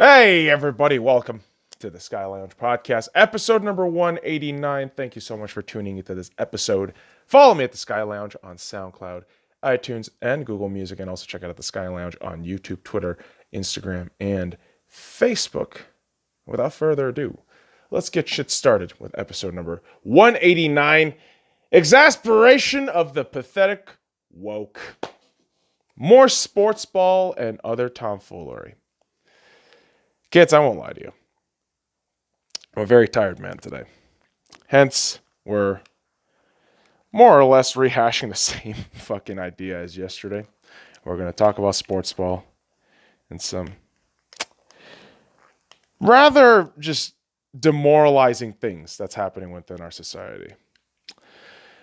Hey, everybody, welcome to the Sky Lounge podcast, episode number 189. Thank you so much for tuning into this episode. Follow me at the Sky Lounge on SoundCloud, iTunes, and Google Music, and also check out the Sky Lounge on YouTube, Twitter, Instagram, and Facebook. Without further ado, let's get shit started with episode number 189, Exasperation of the Pathetic Woke. More Sportsball and other tomfoolery. Kids, I won't lie to you. I'm a very tired man today. Hence, we're more or less rehashing the same fucking idea as yesterday. We're going to talk about Sportsball and some rather just demoralizing things that's happening within our society.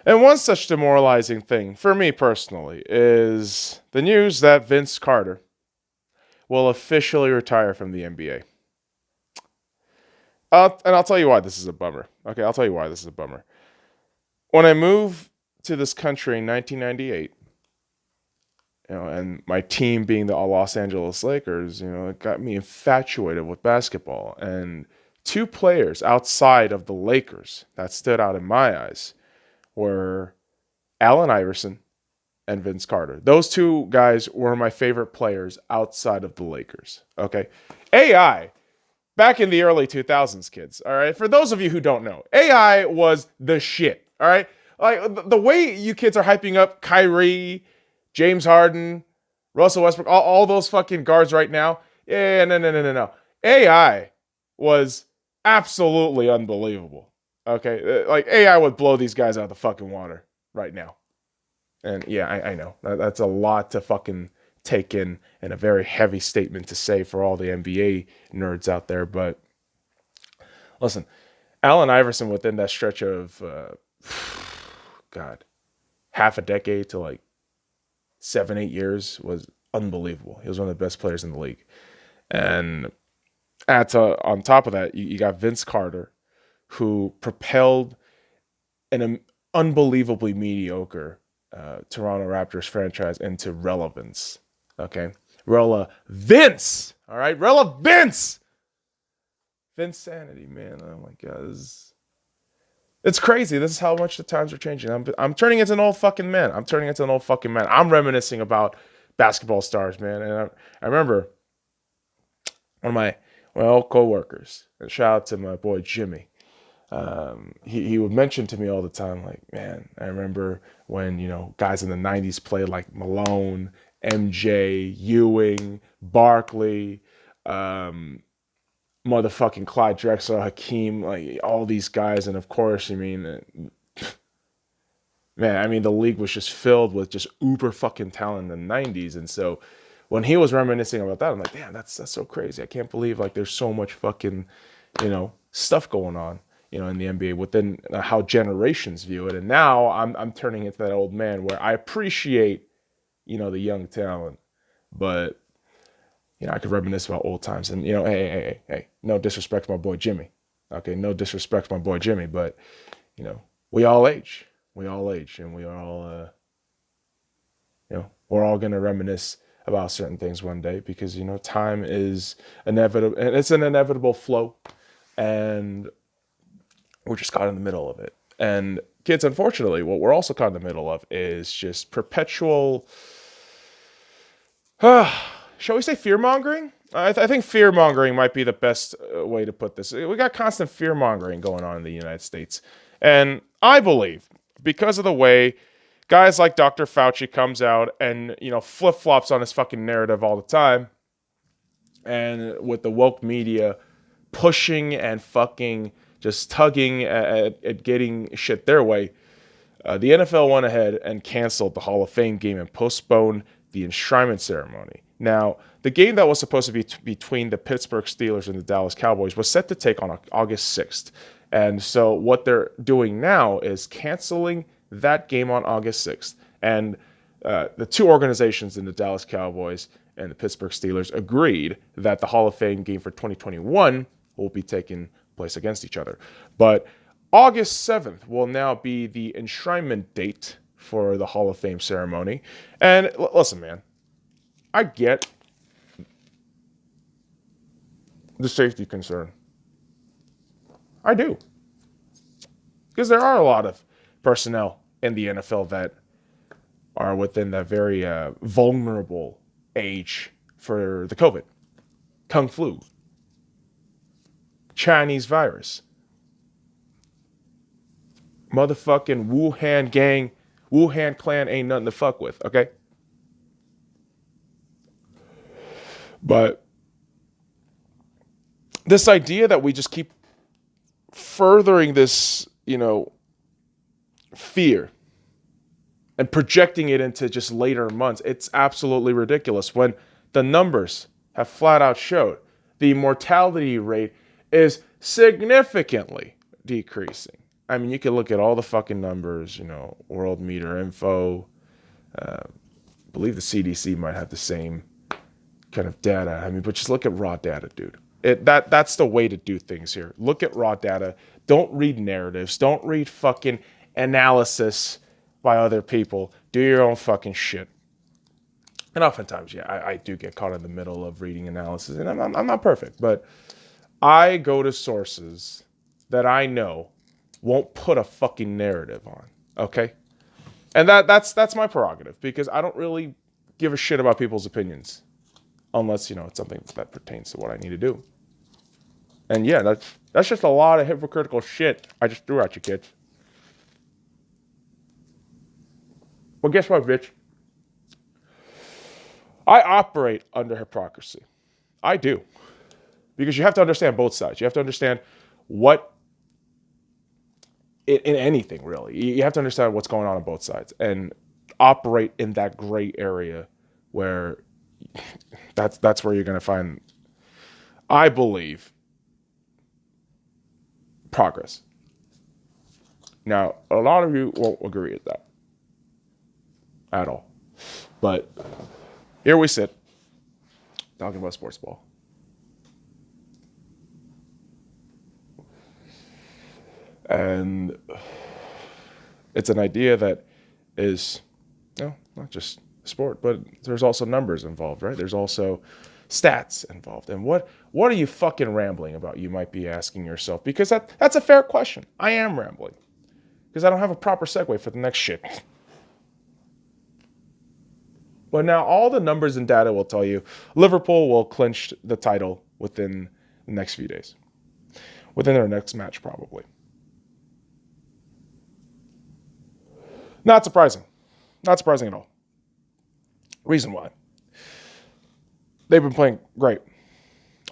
And one such demoralizing thing, for me personally, is the news that Vince Carter will officially retire from the NBA. And I'll tell you why this is a bummer. Okay, I'll tell you why this is a bummer. When I moved to this country in 1998, and my team being the Los Angeles Lakers, it got me infatuated with basketball. And two players outside of the Lakers that stood out in my eyes were Allen Iverson and Vince Carter. Those two guys were my favorite players outside of the Lakers. Okay. AI, back in the early 2000s, kids. All right. For those of you who don't know, AI was the shit. All right. Like the way you kids are hyping up Kyrie, James Harden, Russell Westbrook, all those fucking guards right now. Yeah, no. AI was absolutely unbelievable. Okay. Like AI would blow these guys out of the fucking water right now. And yeah, I know. That's a lot to fucking take in and a very heavy statement to say for all the NBA nerds out there. But listen, Allen Iverson within that stretch of, half a decade to like 7-8 years was unbelievable. He was one of the best players in the league. And on top of that, you got Vince Carter, who propelled an unbelievably mediocre Toronto Raptors franchise into relevance. Okay. Relevance. All right. Relevance. Vinsanity, man. Oh my God. It's crazy. This is how much the times are changing. I'm turning into an old fucking man. I'm reminiscing about basketball stars, man. And I remember one of my old co-workers, and shout out to my boy Jimmy. He would mention to me all the time, like, man, I remember when, guys in the 90s played like Malone, MJ, Ewing, Barkley, motherfucking Clyde Drexler, Hakeem, like all these guys. And of course, man, the league was just filled with just uber fucking talent in the 90s. And so when he was reminiscing about that, I'm like, damn, that's so crazy. I can't believe like there's so much fucking, stuff going on. In the NBA within how generations view it. And now I'm turning into that old man where I appreciate, the young talent, but, I could reminisce about old times and, hey, no disrespect to my boy Jimmy. Okay. No disrespect to my boy Jimmy, but, we all age and we all, we're all going to reminisce about certain things one day because, time is inevitable and it's an inevitable flow and we're just caught in the middle of it. And kids, unfortunately, what we're also caught in the middle of is just perpetual, shall we say fear-mongering? I think fear-mongering might be the best way to put this. We got constant fear-mongering going on in the United States. And I believe, because of the way guys like Dr. Fauci comes out and, flip-flops on his fucking narrative all the time, and with the woke media pushing and fucking just tugging at getting shit their way, the NFL went ahead and canceled the Hall of Fame game and postponed the enshrinement ceremony. Now, the game that was supposed to be between the Pittsburgh Steelers and the Dallas Cowboys was set to take on August 6th. And so what they're doing now is canceling that game on August 6th. And the two organizations in the Dallas Cowboys and the Pittsburgh Steelers agreed that the Hall of Fame game for 2021 will be taking place against each other. But August 7th will now be the enshrinement date for the Hall of Fame ceremony. And listen, man, I get the safety concern. I do. Because there are a lot of personnel in the NFL that are within that very vulnerable age for the COVID, Kung Flu, Chinese virus, motherfucking Wuhan gang, Wuhan clan ain't nothing to fuck with, okay? But this idea that we just keep furthering this, fear and projecting it into just later months, it's absolutely ridiculous when the numbers have flat out showed the mortality rate is significantly decreasing. I mean, you can look at all the fucking numbers, World Meter Info. I believe the CDC might have the same kind of data. I mean, but just look at raw data, dude. That's the way to do things here. Look at raw data. Don't read narratives. Don't read fucking analysis by other people. Do your own fucking shit. And oftentimes, I do get caught in the middle of reading analysis, and I'm not perfect, but I go to sources that I know won't put a fucking narrative on, okay? And that's my prerogative, because I don't really give a shit about people's opinions unless, it's something that pertains to what I need to do. And yeah, that's just a lot of hypocritical shit I just threw at you, kids. Well, guess what, bitch? I operate under hypocrisy. I do. Because you have to understand both sides. You have to understand what, in anything really, you have to understand what's going on both sides and operate in that gray area where that's where you're going to find, I believe, progress. Now, a lot of you won't agree with that at all. But here we sit, talking about Sportsball. And it's an idea that is, not just sport, but there's also numbers involved, right? There's also stats involved. And what are you fucking rambling about, you might be asking yourself? Because that's a fair question. I am rambling. Because I don't have a proper segue for the next shit. But now all the numbers and data will tell you Liverpool will clinch the title within the next few days. Within their next match, probably. Not surprising. Not surprising at all. Reason why. They've been playing great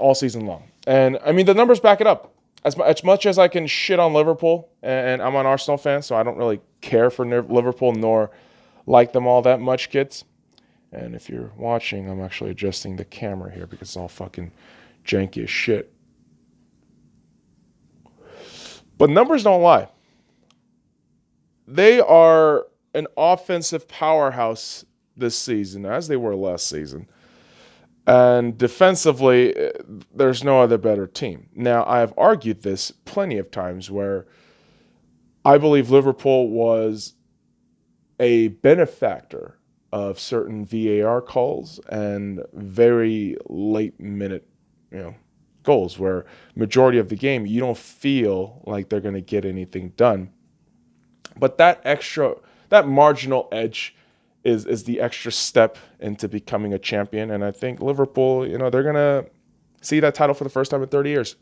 all season long. And, I mean, the numbers back it up. As much as I can shit on Liverpool, and I'm an Arsenal fan, so I don't really care for Liverpool nor like them all that much, kids. And if you're watching, I'm actually adjusting the camera here because it's all fucking janky as shit. But numbers don't lie. They are an offensive powerhouse this season, as they were last season. And defensively, there's no other better team. Now, I have argued this plenty of times where I believe Liverpool was a benefactor of certain VAR calls and very late minute, goals where majority of the game you don't feel like they're going to get anything done. But that marginal edge is the extra step into becoming a champion. And I think Liverpool, they're going to see that title for the first time in 30 years.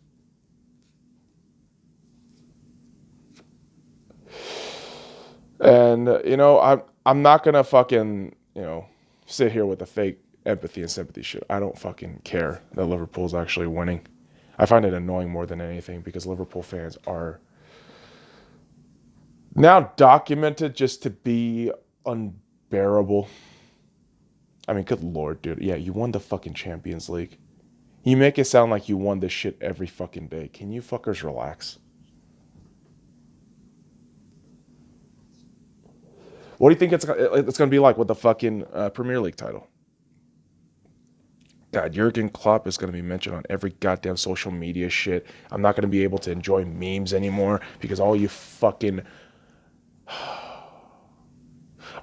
And, I'm not going to fucking, sit here with the fake empathy and sympathy shit. I don't fucking care that Liverpool's actually winning. I find it annoying more than anything because Liverpool fans are now documented just to be unbearable. I mean, good Lord, dude. Yeah, you won the fucking Champions League. You make it sound like you won this shit every fucking day. Can you fuckers relax? What do you think it's going to be like with the fucking Premier League title? God, Jurgen Klopp is going to be mentioned on every goddamn social media shit. I'm not going to be able to enjoy memes anymore because all you fucking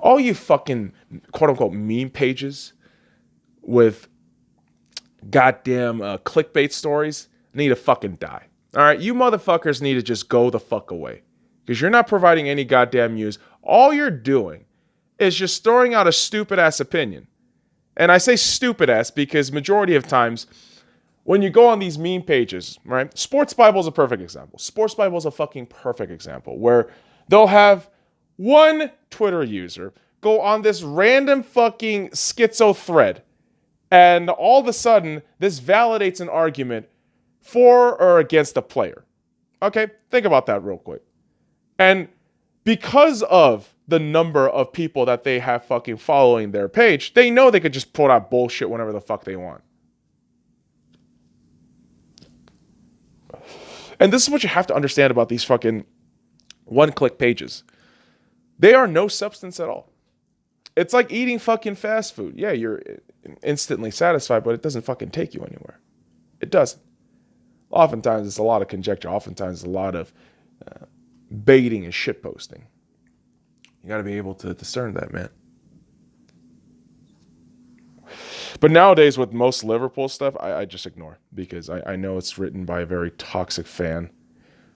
quote-unquote meme pages with goddamn clickbait stories need to fucking die. All right, you motherfuckers need to just go the fuck away. Because you're not providing any goddamn news. All you're doing is just throwing out a stupid-ass opinion. And I say stupid-ass because majority of times, when you go on these meme pages, right? Sports Bible is a perfect example. Sports Bible is a fucking perfect example where they'll have one Twitter user go on this random fucking schizo thread. And all of a sudden, this validates an argument for or against a player. Okay, think about that real quick. And because of the number of people that they have fucking following their page, they know they could just put out bullshit whenever the fuck they want. And this is what you have to understand about these fucking one-click pages. They are no substance at all. It's like eating fucking fast food. Yeah, you're instantly satisfied, but it doesn't fucking take you anywhere. It doesn't. Oftentimes, it's a lot of conjecture. Oftentimes, it's a lot of baiting and shitposting. You got to be able to discern that, man. But nowadays, with most Liverpool stuff, I just ignore. Because I know it's written by a very toxic fan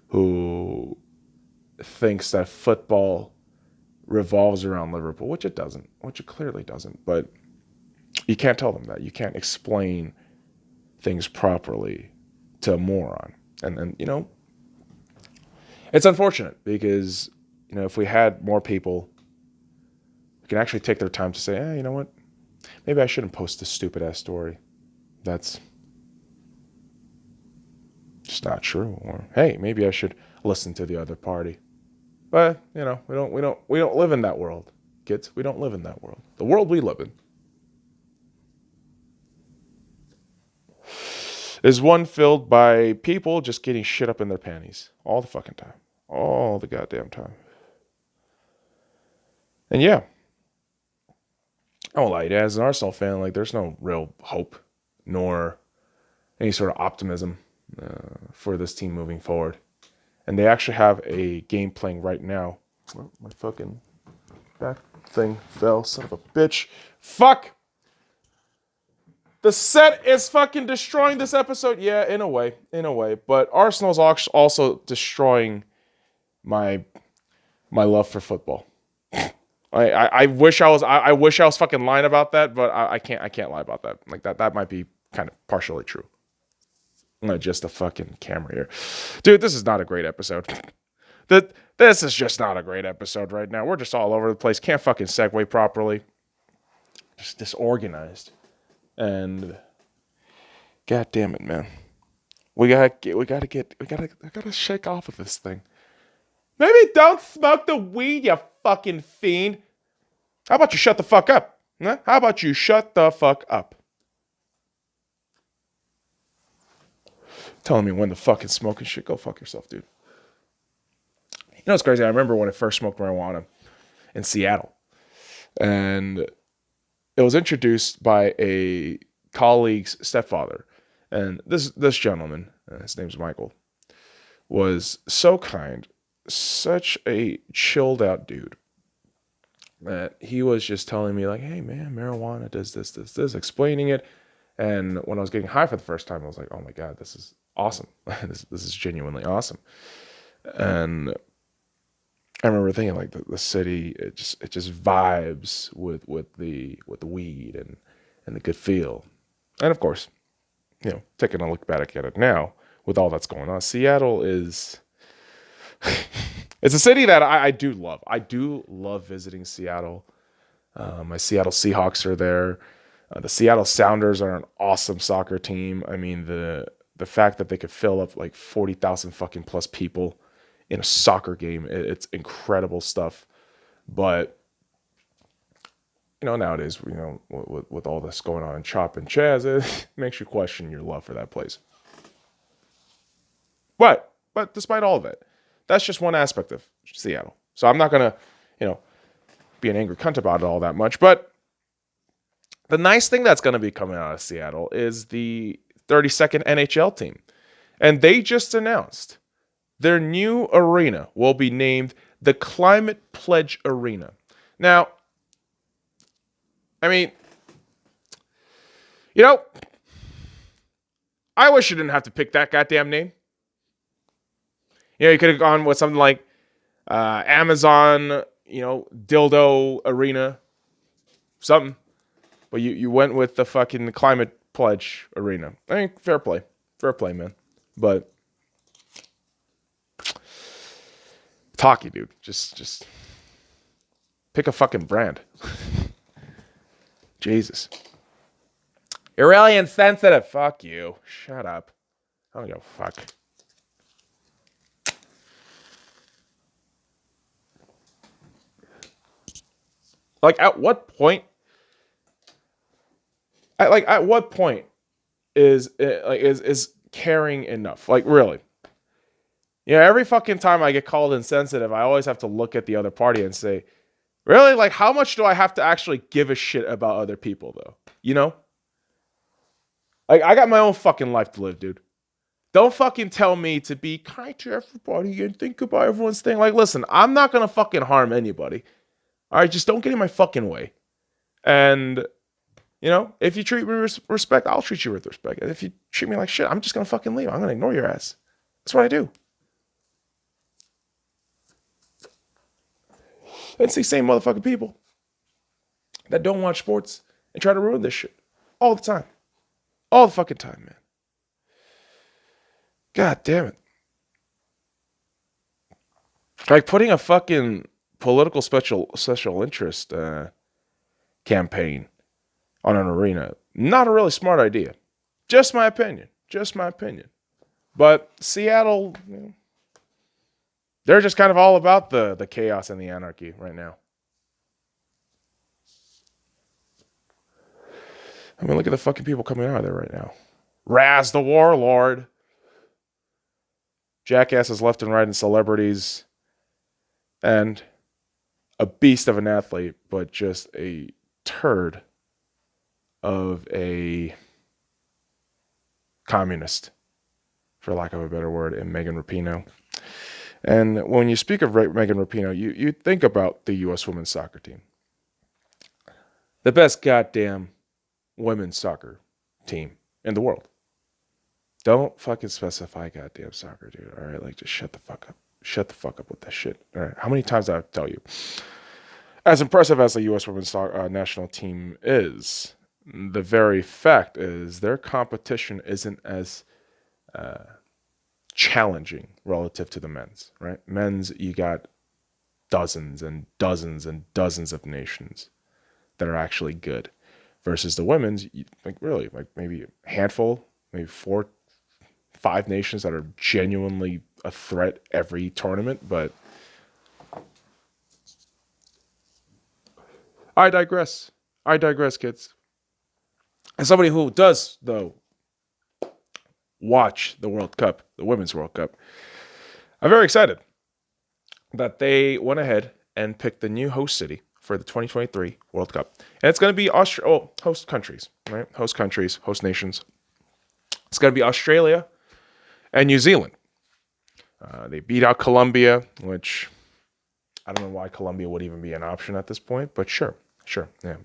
who thinks that football revolves around Liverpool, which it doesn't. Which it clearly doesn't. But you can't tell them that. You can't explain things properly to a moron. And you know, it's unfortunate because, you know, if we had more people who can actually take their time to say, hey, you know what? Maybe I shouldn't post this stupid-ass story. That's just not true. Or, hey, maybe I should listen to the other party. But, you know, we don't live in that world, kids. We don't live in that world. The world we live in is one filled by people just getting shit up in their panties all the fucking time. All the goddamn time. And yeah, I won't lie to you, as an Arsenal fan, like, there's no real hope nor any sort of optimism for this team moving forward. And they actually have a game playing right now. Oh, my fucking back thing fell, son of a bitch. Fuck! The set is fucking destroying this episode. Yeah, in a way. But Arsenal's also destroying my love for football. I wish I was fucking lying about that, but I can't lie about that. Like that might be kind of partially true. Not just a fucking camera here. Dude, this is not a great episode. This is just not a great episode right now. We're just all over the place. Can't fucking segue properly. Just disorganized. And god damn it, man. I gotta shake off of this thing. Maybe don't smoke the weed, you fucking fiend. How about you shut the fuck up? Huh? How about you shut the fuck up? Telling me when the fucking smoking shit. Go fuck yourself, dude. You know what's crazy? I remember when I first smoked marijuana in Seattle. And it was introduced by a colleague's stepfather. And this gentleman, his name's Michael, was so kind, such a chilled out dude, that he was just telling me like, hey man, marijuana does this, explaining it. And when I was getting high for the first time, I was like, oh my God, this is awesome. this is genuinely awesome. And I remember thinking like the city, it just vibes with the weed and the good feel. And of course, you know, taking a look back at it now with all that's going on, Seattle is it's a city that I do love. I do love visiting Seattle. My Seattle Seahawks are there. The Seattle Sounders are an awesome soccer team. I mean, the fact that they could fill up like 40,000 fucking plus people in a soccer game, it's incredible stuff. But you know, nowadays, you know, with all this going on in Chop and Chaz, it makes you question your love for that place. But despite all of it, that's just one aspect of Seattle. So I'm not gonna, you know, be an angry cunt about it all that much. But the nice thing that's gonna be coming out of Seattle is the 32nd NHL team, and they just announced their new arena will be named the Climate Pledge Arena. Now, I mean, you know, I wish you didn't have to pick that goddamn name. You know, you could have gone with something like Amazon, dildo arena, something. But you went with the fucking climate pledge arena. I mean, fair play, man. But talkie, dude, just pick a fucking brand. Jesus. You're really insensitive. Fuck you. Shut up. I don't give a fuck. Like, at what point? At what point is caring enough? Like, really? Yeah, every fucking time I get called insensitive, I always have to look at the other party and say, really? Like, how much do I have to actually give a shit about other people, though? You know? Like, I got my own fucking life to live, dude. Don't fucking tell me to be kind to everybody and think about everyone's thing. Like, listen, I'm not gonna fucking harm anybody. All right, just don't get in my fucking way. And, if you treat me with respect, I'll treat you with respect. And if you treat me like shit, I'm just gonna fucking leave. I'm gonna ignore your ass. That's what I do. It's these same motherfucking people that don't watch sports and try to ruin this shit all the time. All the fucking time, man. God damn it. Like putting a fucking political special interest campaign on an arena. Not a really smart idea. Just my opinion. But Seattle, they're just kind of all about the chaos and the anarchy right now. I mean, look at the fucking people coming out of there right now. Raz the Warlord. Jackasses left and right and celebrities. And a beast of an athlete, but just a turd of a communist, for lack of a better word, in Megan Rapinoe. And when you speak of Megan Rapinoe, you think about the U.S. women's soccer team. The best goddamn women's soccer team in the world. Don't fucking specify goddamn soccer, dude. All right, like just shut the fuck up. Shut the fuck up with that shit. All right, how many times do I have to tell you? As impressive as the U.S. women's national team is, the very fact is their competition isn't as challenging relative to the men's, right? Men's, you got dozens and dozens and dozens of nations that are actually good, versus the women's, really, maybe a handful, maybe 4, 5 nations that are genuinely a threat every tournament. But I digress, kids. As somebody who does, though, watch the World Cup, the Women's World Cup, I'm very excited that they went ahead and picked the new host city for the 2023 World Cup. And it's going to be host countries, right? Host countries, host nations. It's going to be Australia and New Zealand. They beat out Colombia, which I don't know why Colombia would even be an option at this point, but sure. Yeah,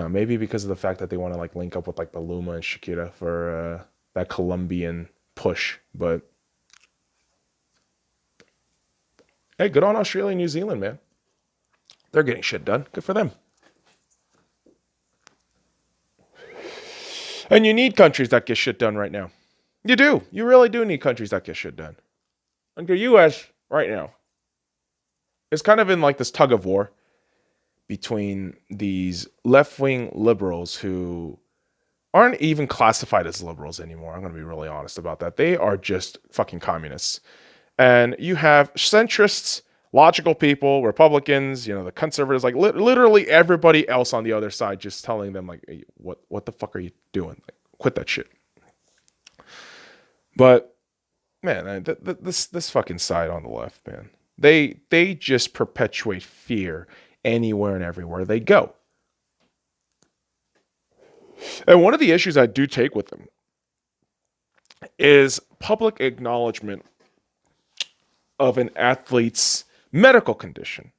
maybe because of the fact that they want to link up with Baluma and Shakira for that Colombian push. But hey, good on Australia and New Zealand, man. They're getting shit done. Good for them. And you need countries that get shit done right now. You do. You really do need countries that get shit done. Like the U.S. right now is kind of in this tug of war between these left-wing liberals who aren't even classified as liberals anymore. I'm going to be really honest about that. They are just fucking communists. And you have centrists, logical people, Republicans, the conservatives, literally everybody else on the other side just telling them, hey, what the fuck are you doing? Quit that shit. But, man, this fucking side on the left, man, they just perpetuate fear anywhere and everywhere they go. And one of the issues I do take with them is public acknowledgement of an athlete's medical condition.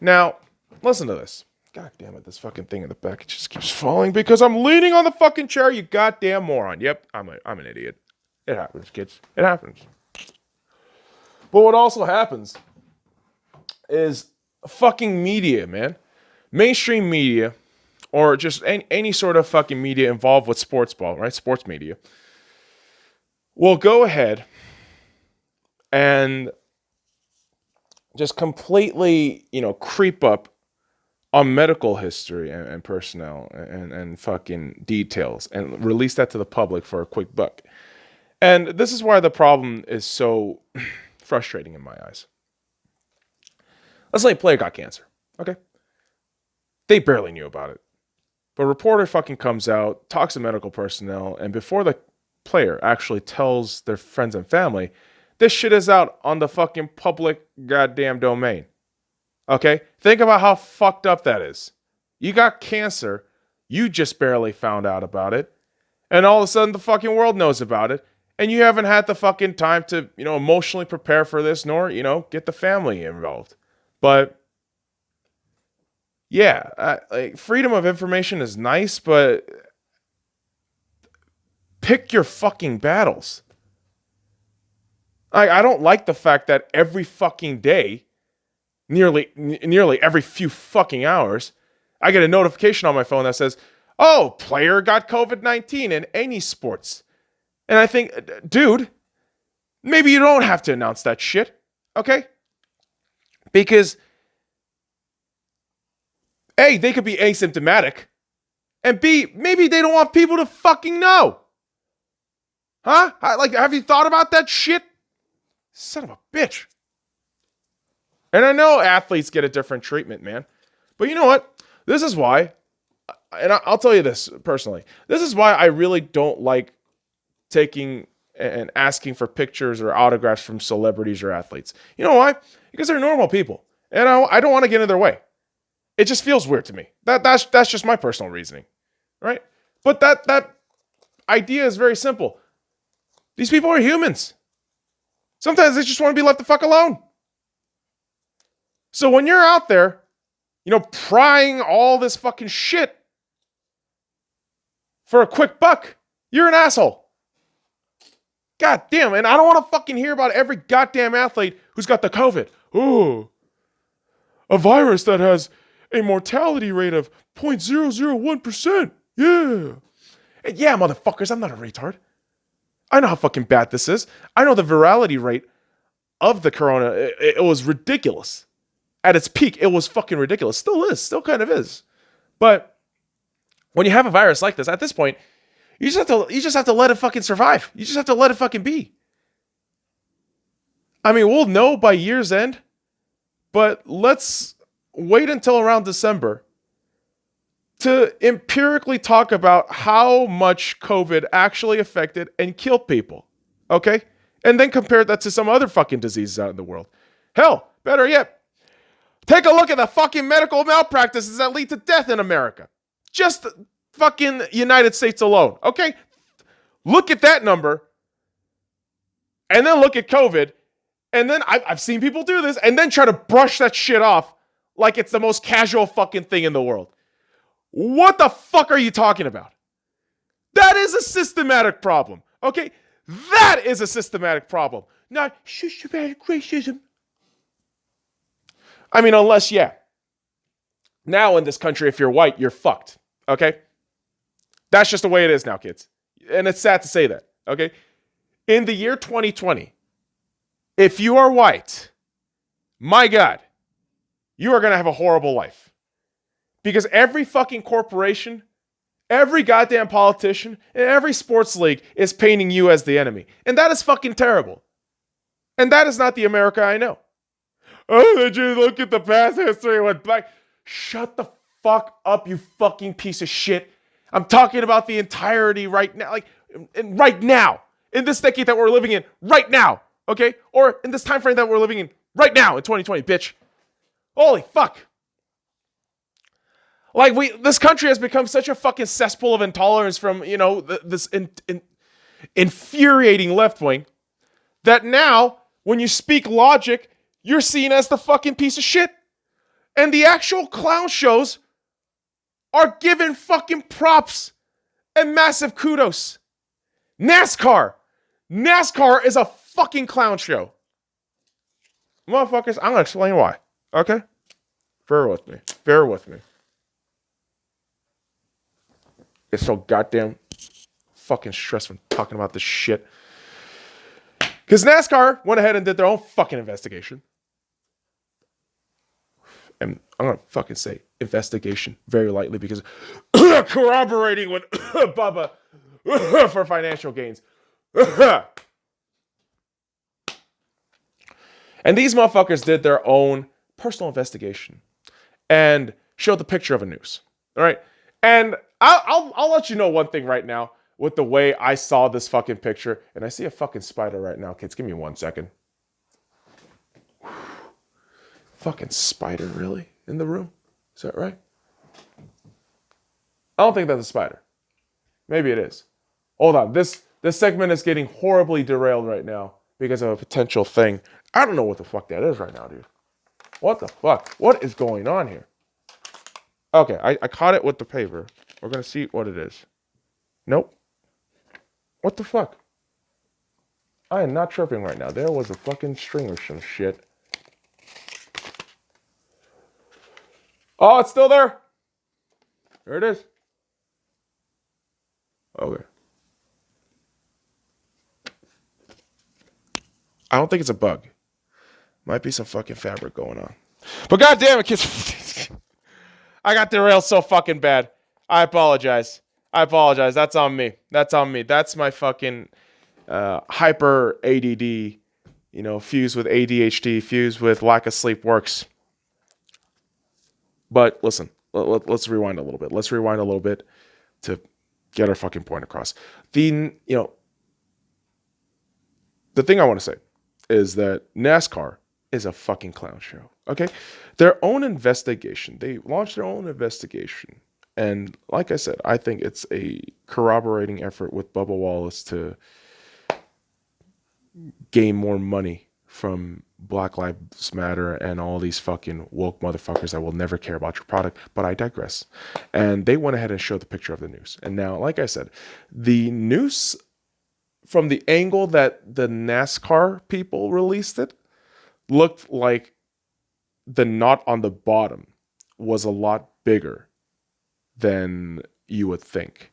Now, listen to this, God damn it, this fucking thing in the back, it just keeps falling because I'm leaning on the fucking chair, you goddamn moron. Yep, I'm an idiot. It happens, kids. It happens. But what also happens is fucking media, man. Mainstream media, or just any sort of fucking media involved with sportsball, right? Sports media, will go ahead and just completely, creep up on medical history and personnel and fucking details and release that to the public for a quick buck. And this is why the problem is so frustrating in my eyes. Let's say a player got cancer, okay? They barely knew about it. But a reporter fucking comes out, talks to medical personnel, and before the player actually tells their friends and family, this shit is out on the fucking public goddamn domain. Okay? Think about how fucked up that is. You got cancer, you just barely found out about it, and all of a sudden the fucking world knows about it, and you haven't had the fucking time to, emotionally prepare for this, nor, get the family involved. But yeah, freedom of information is nice, but pick your fucking battles. I don't like the fact that every fucking day, nearly every few fucking hours, I get a notification on my phone that says, "Oh, player got COVID-19 in any sports." And I think, dude, maybe you don't have to announce that shit, okay? Because A, they could be asymptomatic, and B, maybe they don't want people to fucking know. Huh? Have you thought about that shit? Son of a bitch. And I know athletes get a different treatment, man. But you know what? This is why, and I'll tell you this personally, this is why I really don't like taking and asking for pictures or autographs from celebrities or athletes. You know why? Because they're normal people. And I don't want to get in their way. It just feels weird to me. That's just my personal reasoning. Right? But that idea is very simple. These people are humans. Sometimes they just want to be left the fuck alone. So when you're out there, prying all this fucking shit for a quick buck, you're an asshole. God damn, and I don't want to fucking hear about every goddamn athlete who's got the COVID. Oh, a virus that has a mortality rate of 0.001%. Yeah. And yeah, motherfuckers, I'm not a retard. I know how fucking bad this is. I know the virality rate of the corona, it was ridiculous. At its peak, it was fucking ridiculous. Still is. Still kind of is. But when you have a virus like this, at this point, you just have to let it fucking survive. You just have to let it fucking be. I mean, we'll know by year's end, but let's wait until around December to empirically talk about how much COVID actually affected and killed people. Okay? And then compare that to some other fucking diseases out in the world. Hell, better yet, take a look at the fucking medical malpractices that lead to death in America. Just fucking United States alone. Okay? Look at that number. And then look at COVID. And then I've seen people do this and then try to brush that shit off like it's the most casual fucking thing in the world. What the fuck are you talking about? That is a systematic problem. Okay? That is a systematic problem. Not systematic racism. I mean, unless, yeah. Now in this country, if you're white, you're fucked. Okay? That's just the way it is now, kids. And it's sad to say that. Okay? In the year 2020, if you are white, my God, you are going to have a horrible life. Because every fucking corporation, every goddamn politician, and every sports league is painting you as the enemy. And that is fucking terrible. And that is not the America I know. Oh, did you look at the past history with black? Shut the fuck up, you fucking piece of shit. I'm talking about the entirety right now. Right now. In this decade that we're living in right now. Okay? Or in this time frame that we're living in right now in 2020, bitch. Holy fuck. This country has become such a fucking cesspool of intolerance from, this infuriating left wing that now, when you speak logic, you're seen as the fucking piece of shit. And the actual clown shows are given fucking props and massive kudos. NASCAR is a fucking clown show. Motherfuckers, I'm gonna explain why. Okay? Bear with me. It's so goddamn fucking stressful talking about this shit. Because NASCAR went ahead and did their own fucking investigation. And I'm going to fucking say investigation very lightly because corroborating with Bubba for financial gains. And these motherfuckers did their own personal investigation and showed the picture of a noose. All right. And I'll let you know one thing right now with the way I saw this fucking picture. And I see a fucking spider right now. Kids, give me 1 second. Fucking spider, really? In the room? Is that right? I don't think that's a spider. Maybe it is. Hold on. This segment is getting horribly derailed right now because of a potential thing. I don't know what the fuck that is right now, dude. What the fuck? What is going on here? Okay, I caught it with the paper. We're going to see what it is. Nope. What the fuck? I am not tripping right now. There was a fucking string or some shit. Oh, it's still there. There it is. Okay. I don't think it's a bug. Might be some fucking fabric going on. But goddamn it, kids. I got derailed so fucking bad. I apologize. That's on me. That's my fucking hyper ADD, fused with ADHD, fused with lack of sleep works. But listen, let's rewind a little bit. Let's rewind a little bit to get our fucking point across. The thing I want to say is that NASCAR is a fucking clown show. Okay? Their own investigation. They launched their own investigation. And like I said, I think it's a corroborating effort with Bubba Wallace to gain more money from Black Lives Matter and all these fucking woke motherfuckers that will never care about your product. But I digress. And they went ahead and showed the picture of the noose. And now, like I said, the noose, from the angle that the NASCAR people released it, looked like the knot on the bottom was a lot bigger than you would think.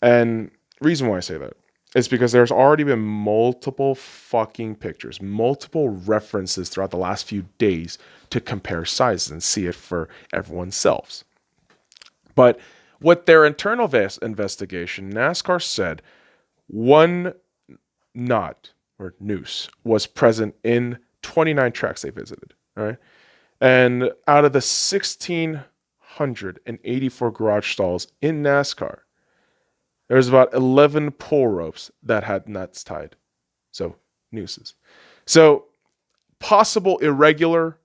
And reason why I say that is because there's already been multiple fucking pictures, multiple references throughout the last few days to compare sizes and see it for everyone's selves. But with their internal investigation, NASCAR said one knot or noose was present in 29 tracks they visited. All right. And out of the 1,684 garage stalls in NASCAR, there's about 11 pull ropes that had nuts tied. So, nooses. So, possible irregular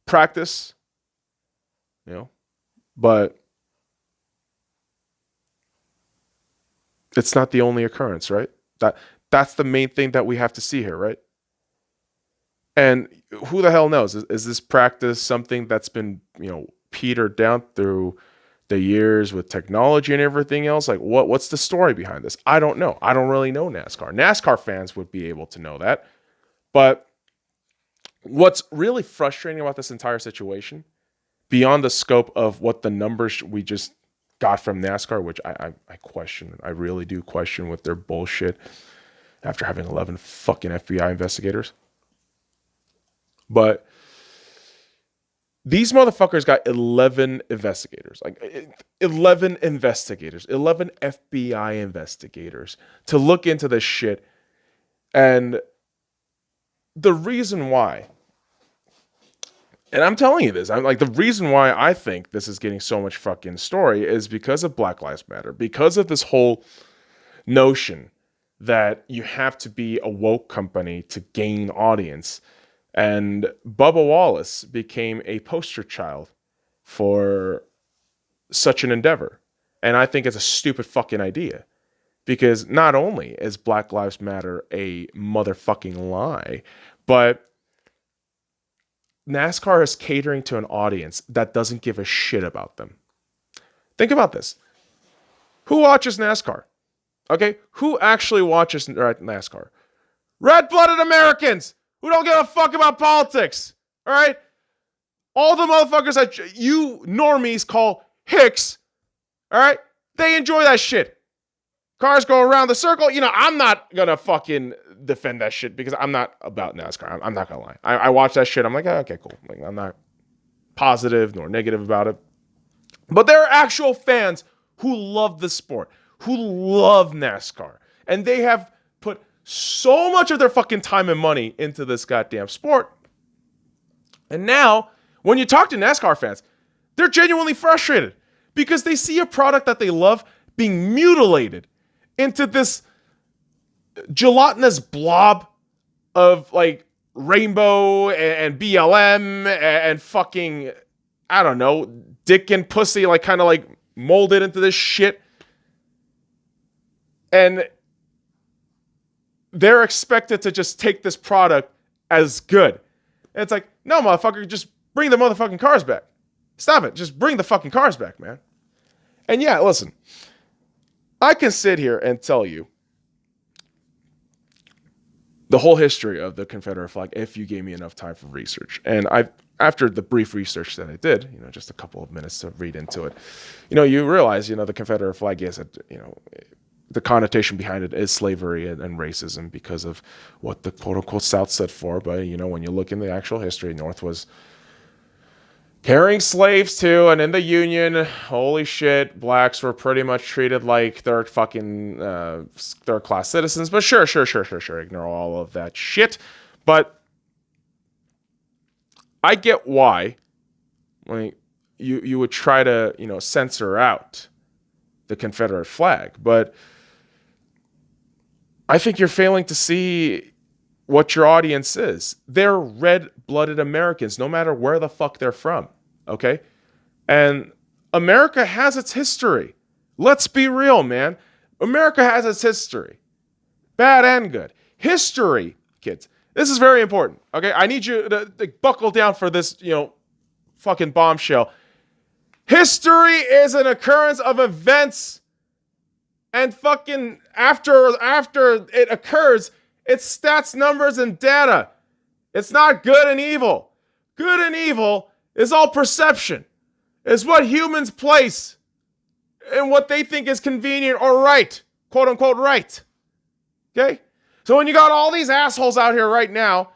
practice, but it's not the only occurrence, right? That's the main thing that we have to see here, right? And who the hell knows? Is this practice something that's been, petered down through the years with technology and everything else? Like, what's the story behind this? I don't know. I don't really know NASCAR. NASCAR fans would be able to know that. But what's really frustrating about this entire situation, beyond the scope of what the numbers we just got from NASCAR, which I question, I really do question with their bullshit after having 11 fucking FBI investigators. But these motherfuckers got 11 investigators, 11 FBI investigators to look into this shit. And the reason why, and I'm telling you this, the reason why I think this is getting so much fucking story is because of Black Lives Matter, because of this whole notion that you have to be a woke company to gain audience. And Bubba Wallace became a poster child for such an endeavor. And I think it's a stupid fucking idea. Because not only is Black Lives Matter a motherfucking lie, but NASCAR is catering to an audience that doesn't give a shit about them. Think about this. Who watches NASCAR? Okay, who actually watches NASCAR? Red-blooded Americans who don't give a fuck about politics. All right? All the motherfuckers that you normies call hicks, all right? They enjoy that shit. Cars go around the circle. You know, I'm not going to fucking defend that shit because I'm not about NASCAR. I'm not going to lie. I watch that shit. I'm like, oh, okay, cool. Like, I'm not positive nor negative about it. But there are actual fans who love the sport, who love NASCAR. And they have put so much of their fucking time and money into this goddamn sport. And now, when you talk to NASCAR fans, they're genuinely frustrated because they see a product that they love being mutilated into this gelatinous blob of like rainbow and BLM and fucking, I don't know, dick and pussy, like kind of like molded into this shit. And they're expected to just take this product as good. And it's like, no, motherfucker, just bring the motherfucking cars back. Stop it. Just bring the fucking cars back, man. And yeah, listen, I can sit here and tell you the whole history of the Confederate flag if you gave me enough time for research. And after the brief research that I did, just a couple of minutes to read into it, you realize, the Confederate flag is, the connotation behind it is slavery and racism because of what the quote unquote South stood for. But, when you look in the actual history, North was carrying slaves too, and in the Union, holy shit, blacks were pretty much treated like they're fucking third-class citizens. But sure, ignore all of that shit. But I get why, you would try to censor out the Confederate flag, but I think you're failing to see what your audience is. They're red-blooded Americans, no matter where the fuck they're from, okay? And America has its history. Let's be real, man. America has its history. Bad and good. History, kids. This is very important, okay? I need you to buckle down for this, fucking bombshell. History is an occurrence of events. And fucking after it occurs, it's stats, numbers, and data. It's not good and evil. Good and evil is all perception. It's what humans place in what they think is convenient or right. Quote unquote right. Okay? So when you got all these assholes out here right now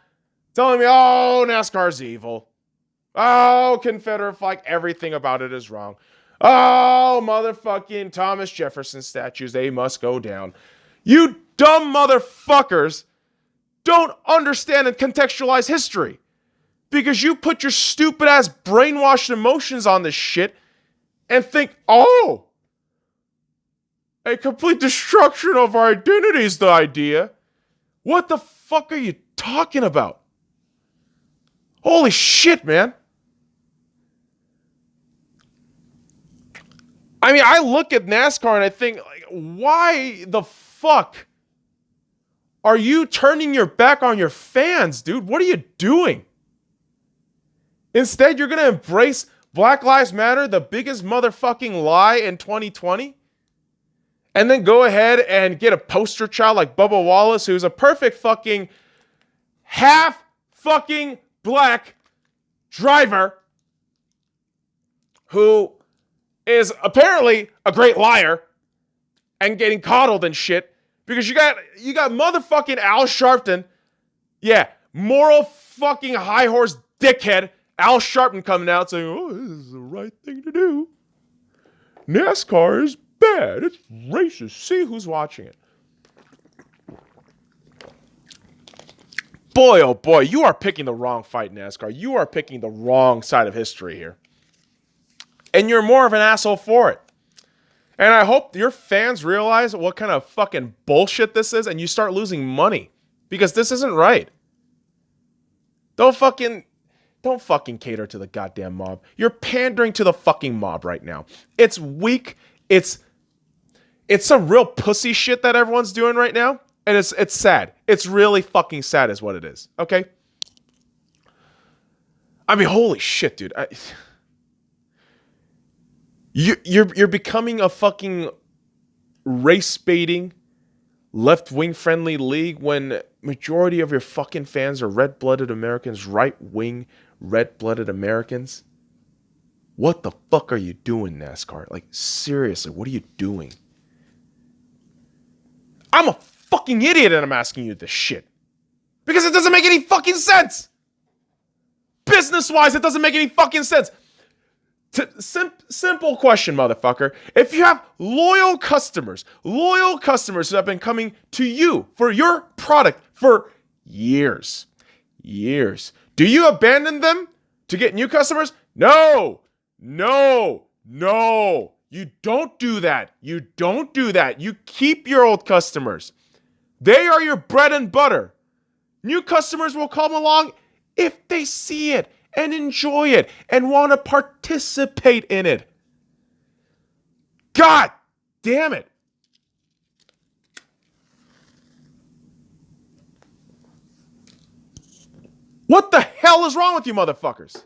telling me, oh, NASCAR's evil. Oh, Confederate flag, everything about it is wrong. Oh, motherfucking Thomas Jefferson statues, they must go down. You dumb motherfuckers don't understand and contextualize history because you put your stupid ass brainwashed emotions on this shit and think, oh, a complete destruction of our identity is the idea. What the fuck are you talking about? Holy shit, man. I mean, I look at NASCAR and I think, like, why the fuck are you turning your back on your fans, dude? What are you doing? Instead, you're going to embrace Black Lives Matter, the biggest motherfucking lie in 2020, and then go ahead and get a poster child like Bubba Wallace, who's a perfect fucking half fucking black driver who is apparently a great liar and getting coddled and shit because you got motherfucking Al Sharpton, yeah, moral fucking high horse dickhead Al Sharpton coming out saying, oh, this is the right thing to do. NASCAR is bad. It's racist. See who's watching it. Boy, oh boy, you are picking the wrong fight, NASCAR. You are picking the wrong side of history here. And you're more of an asshole for it. And I hope your fans realize what kind of fucking bullshit this is and you start losing money. Because this isn't right. Don't fucking cater to the goddamn mob. You're pandering to the fucking mob right now. It's weak. It's some real pussy shit that everyone's doing right now. And it's sad. It's really fucking sad is what it is. Okay? I mean, holy shit, dude. You're becoming a fucking race baiting, left wing friendly league when majority of your fucking fans are red blooded Americans, right wing red blooded Americans. What the fuck are you doing, NASCAR? Like, seriously, what are you doing? I'm a fucking idiot and I'm asking you this shit. Because it doesn't make any fucking sense. Business-wise, it doesn't make any fucking sense. Simple question, motherfucker. If you have loyal customers who have been coming to you for your product for years, do you abandon them to get new customers? No. You don't do that. You keep your old customers. They are your bread and butter. New customers will come along if they see it and enjoy it and want to participate in it. God damn it. What the hell is wrong with you motherfuckers?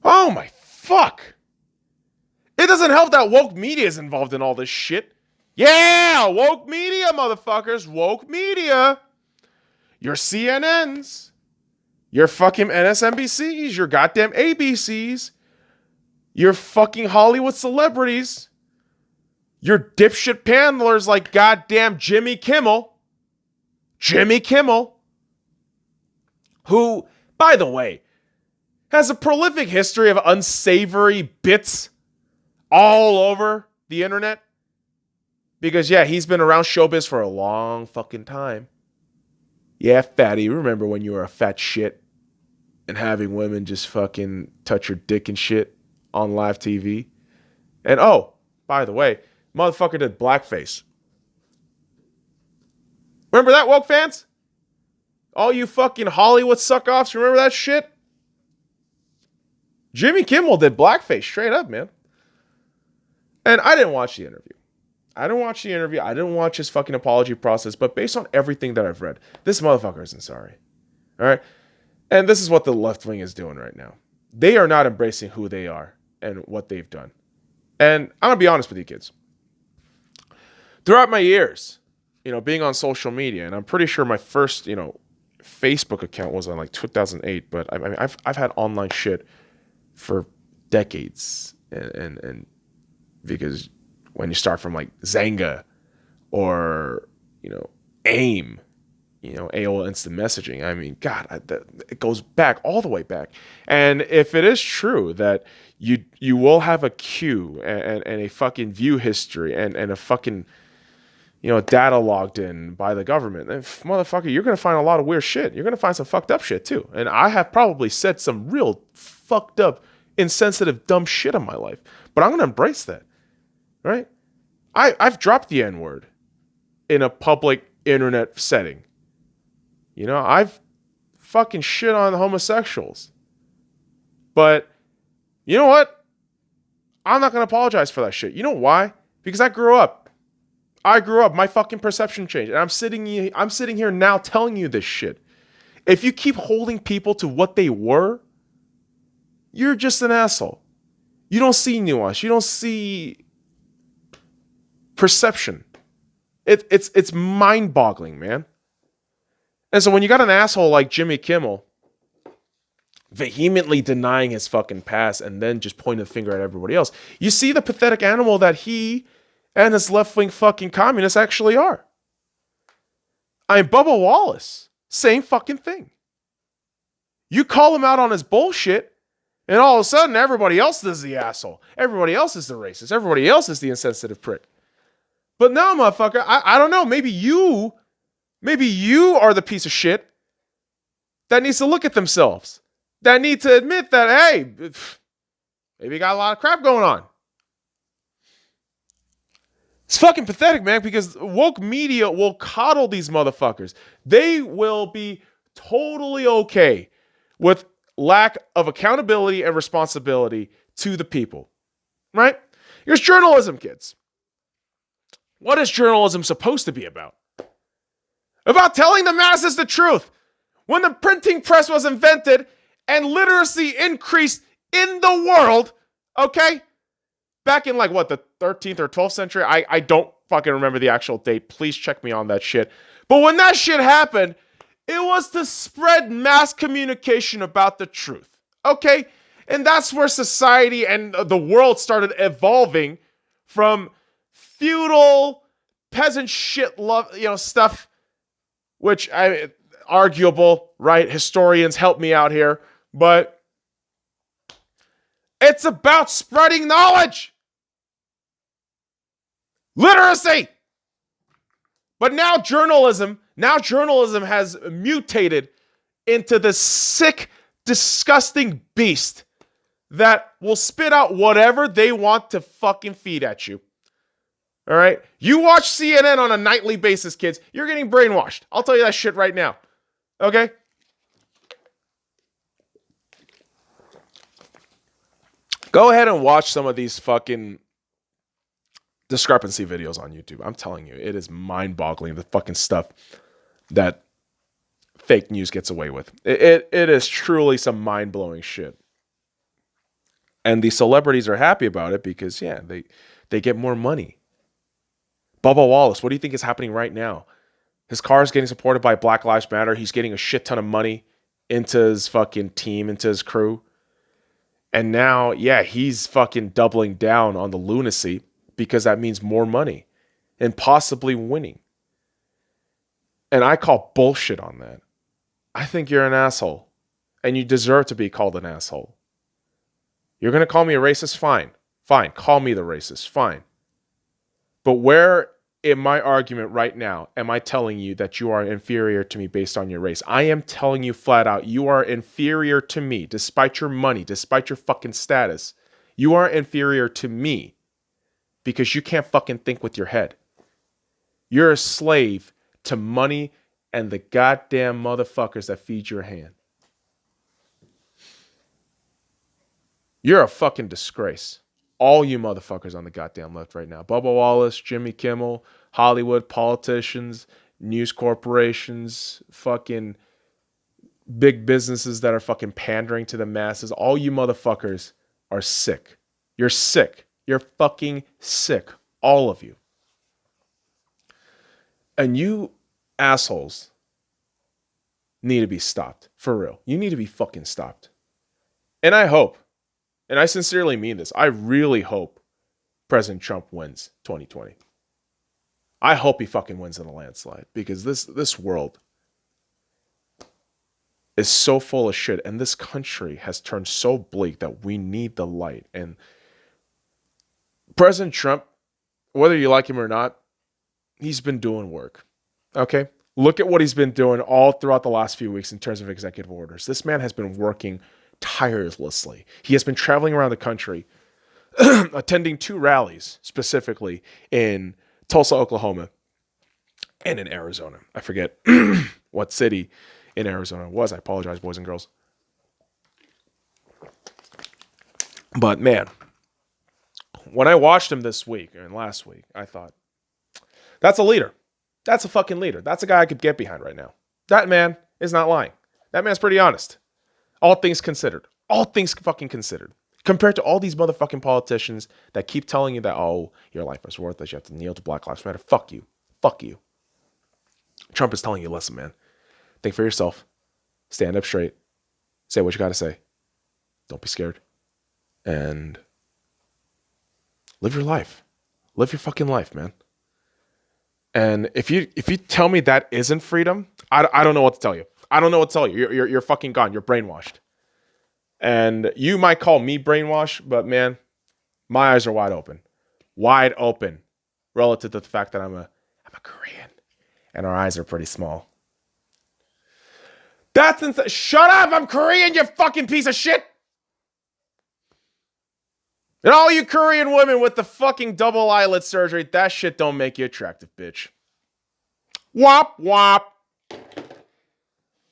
Oh my fuck. It doesn't help that woke media is involved in all this shit. Yeah, woke media, motherfuckers. Woke media. Your CNNs. Your fucking MSNBCs. Your goddamn ABCs. Your fucking Hollywood celebrities. Your dipshit panelers like goddamn Jimmy Kimmel. Who, by the way, has a prolific history of unsavory bits all over the internet. Because, yeah, he's been around showbiz for a long fucking time. Yeah, fatty, remember when you were a fat shit and having women just fucking touch your dick and shit on live TV? And, oh, by the way, motherfucker did blackface. Remember that, woke fans? All you fucking Hollywood suck-offs, remember that shit? Jimmy Kimmel did blackface, straight up, man. And I didn't watch the interview. I didn't watch his fucking apology process. But based on everything that I've read, this motherfucker isn't sorry. All right? And this is what the left wing is doing right now. They are not embracing who they are and what they've done. And I'm going to be honest with you kids. Throughout my years, being on social media, and I'm pretty sure my first, Facebook account was on like 2008. But I mean, I've had online shit for decades. And because when you start from like Zanga or, AIM, AOL Instant Messaging, I mean, God, it goes back, all the way back. And if it is true that you will have a queue and a fucking view history and a fucking, data logged in by the government, then motherfucker, you're going to find a lot of weird shit. You're going to find some fucked up shit too. And I have probably said some real fucked up, insensitive, dumb shit in my life. But I'm going to embrace that. Right? I've dropped the N-word in a public internet setting. I've fucking shit on homosexuals. But you know what? I'm not going to apologize for that shit. You know why? Because I grew up. My fucking perception changed. And I'm sitting here now telling you this shit. If you keep holding people to what they were, you're just an asshole. You don't see nuance. You don't see perception. It's mind-boggling, man. And so when you got an asshole like Jimmy Kimmel vehemently denying his fucking past and then just pointing the finger at everybody else, you see the pathetic animal that he and his left-wing fucking communists actually are. I mean, Bubba Wallace, same fucking thing. You call him out on his bullshit, and all of a sudden everybody else is the asshole. Everybody else is the racist. Everybody else is the insensitive prick. But no, motherfucker, I don't know. Maybe you are the piece of shit that needs to look at themselves. That need to admit that, hey, maybe you got a lot of crap going on. It's fucking pathetic, man, because woke media will coddle these motherfuckers. They will be totally okay with lack of accountability and responsibility to the people. Right? Here's journalism, kids. What is journalism supposed to be about? About telling the masses the truth. When the printing press was invented and literacy increased in the world, okay? Back in like what, the 13th or 12th century? I don't fucking remember the actual date. Please check me on that shit. But when that shit happened, it was to spread mass communication about the truth, okay? And that's where society and the world started evolving from feudal peasant shit stuff, which arguable, right? Historians help me out here, but it's about spreading knowledge. Literacy. But now journalism has mutated into this sick, disgusting beast that will spit out whatever they want to fucking feed at you. All right? You watch CNN on a nightly basis, kids. You're getting brainwashed. I'll tell you that shit right now. Okay? Go ahead and watch some of these fucking discrepancy videos on YouTube. I'm telling you, it is mind-boggling, the fucking stuff that fake news gets away with. It is truly some mind-blowing shit. And the celebrities are happy about it because, yeah, they get more money. Bubba Wallace, what do you think is happening right now? His car is getting supported by Black Lives Matter. He's getting a shit ton of money into his fucking team, into his crew. And now, yeah, he's fucking doubling down on the lunacy because that means more money and possibly winning. And I call bullshit on that. I think you're an asshole and you deserve to be called an asshole. You're going to call me a racist? Fine. Fine. Call me the racist. Fine. But where in my argument right now am I telling you that you are inferior to me based on your race? I am telling you flat out, you are inferior to me despite your money, despite your fucking status. You are inferior to me because you can't fucking think with your head. You're a slave to money and the goddamn motherfuckers that feed your hand. You're a fucking disgrace. All you motherfuckers on the goddamn left right now. Bubba Wallace, Jimmy Kimmel, Hollywood, politicians, news corporations, fucking big businesses that are fucking pandering to the masses. All you motherfuckers are sick. You're sick. You're fucking sick. All of you. And you assholes need to be stopped. For real. You need to be fucking stopped. And I hope, and I sincerely mean this, I really hope President Trump wins 2020. I hope he fucking wins in a landslide because this world is so full of shit and this country has turned so bleak that we need the light. And President Trump, whether you like him or not, he's been doing work. Okay? Look at what he's been doing all throughout the last few weeks in terms of executive orders. This man has been working tirelessly. He has been traveling around the country, attending 2 rallies, specifically in Tulsa, Oklahoma, and in Arizona. I forget what city in Arizona it was. I apologize, boys and girls. But man, when I watched him this week and last week, I thought, that's a leader. That's a fucking leader. That's a guy I could get behind right now. That man is not lying. That man's pretty honest. All things considered. All things fucking considered. Compared to all these motherfucking politicians that keep telling you that, oh, your life is worthless, you have to kneel to Black Lives Matter. Fuck you. Fuck you. Trump is telling you, listen, man. Think for yourself. Stand up straight. Say what you got to say. Don't be scared. And live your life. Live your fucking life, man. And if you tell me that isn't freedom, I don't know what to tell you. I don't know what to tell you. You're fucking gone. You're brainwashed. And you might call me brainwashed, but man, my eyes are wide open. Wide open relative to the fact that I'm a Korean and our eyes are pretty small. That's insane. Shut up! I'm Korean, you fucking piece of shit! And all you Korean women with the fucking double eyelid surgery, that shit don't make you attractive, bitch. Wop, wop.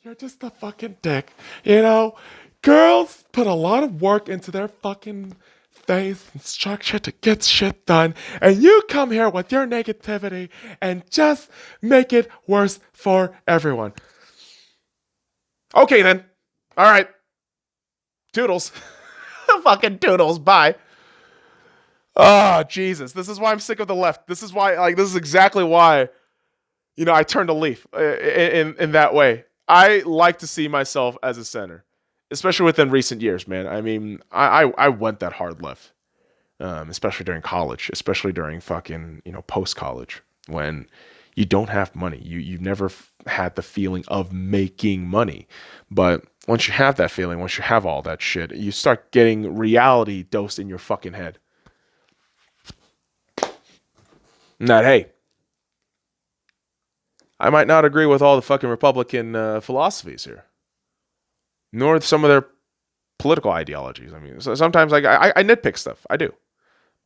You're just a fucking dick. You know, girls put a lot of work into their fucking face and structure to get shit done. And you come here with your negativity and just make it worse for everyone. Okay then. All right. Toodles. Fucking toodles. Bye. Oh, Jesus. This is why I'm sick of the left. This is why, this is exactly why, I turned a leaf in that way. I like to see myself as a center, especially within recent years, man. I mean, I went that hard left, especially during college, especially during fucking, post-college when you don't have money. You've never had the feeling of making money. But once you have that feeling, once you have all that shit, you start getting reality dosed in your fucking head. That, hey, I might not agree with all the fucking Republican philosophies here, nor some of their political ideologies. I mean, so sometimes I nitpick stuff. I do.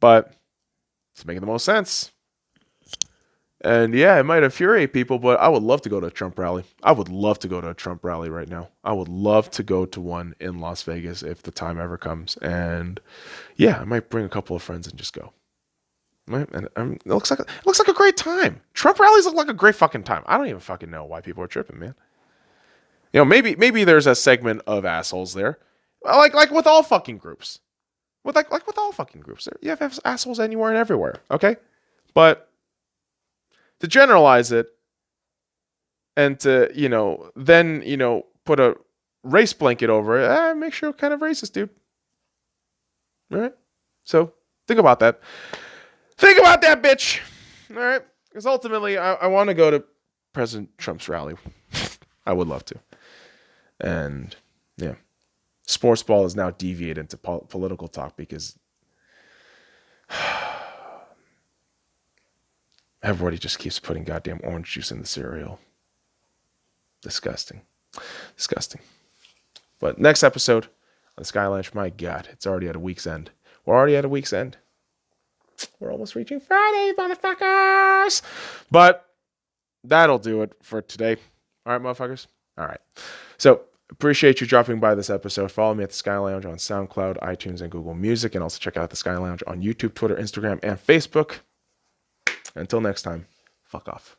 But it's making the most sense. And yeah, it might infuriate people, but I would love to go to a Trump rally. I would love to go to a Trump rally right now. I would love to go to one in Las Vegas if the time ever comes. And yeah, I might bring a couple of friends and just go. Right? And it looks like a great time. Trump rallies look like a great fucking time. I don't even fucking know why people are tripping, man. Maybe there's a segment of assholes there, like with all fucking groups, with all fucking groups. You have assholes anywhere and everywhere. Okay, but to generalize it and to then put a race blanket over it, makes you kind of racist, dude. All right, so think about that. Think about that, bitch. All right. Because ultimately, I want to go to President Trump's rally. I would love to. And, yeah. Sportsball is now deviated into political talk because everybody just keeps putting goddamn orange juice in the cereal. Disgusting. Disgusting. But next episode on the SC.Y, my God, it's already at a week's end. We're already at a week's end. We're almost reaching Friday, motherfuckers. But that'll do it for today. All right, motherfuckers? All right. So, appreciate you dropping by this episode. Follow me at the SC.Y Lounge on SoundCloud, iTunes, and Google Music. And also check out the SC.Y Lounge on YouTube, Twitter, Instagram, and Facebook. Until next time, fuck off.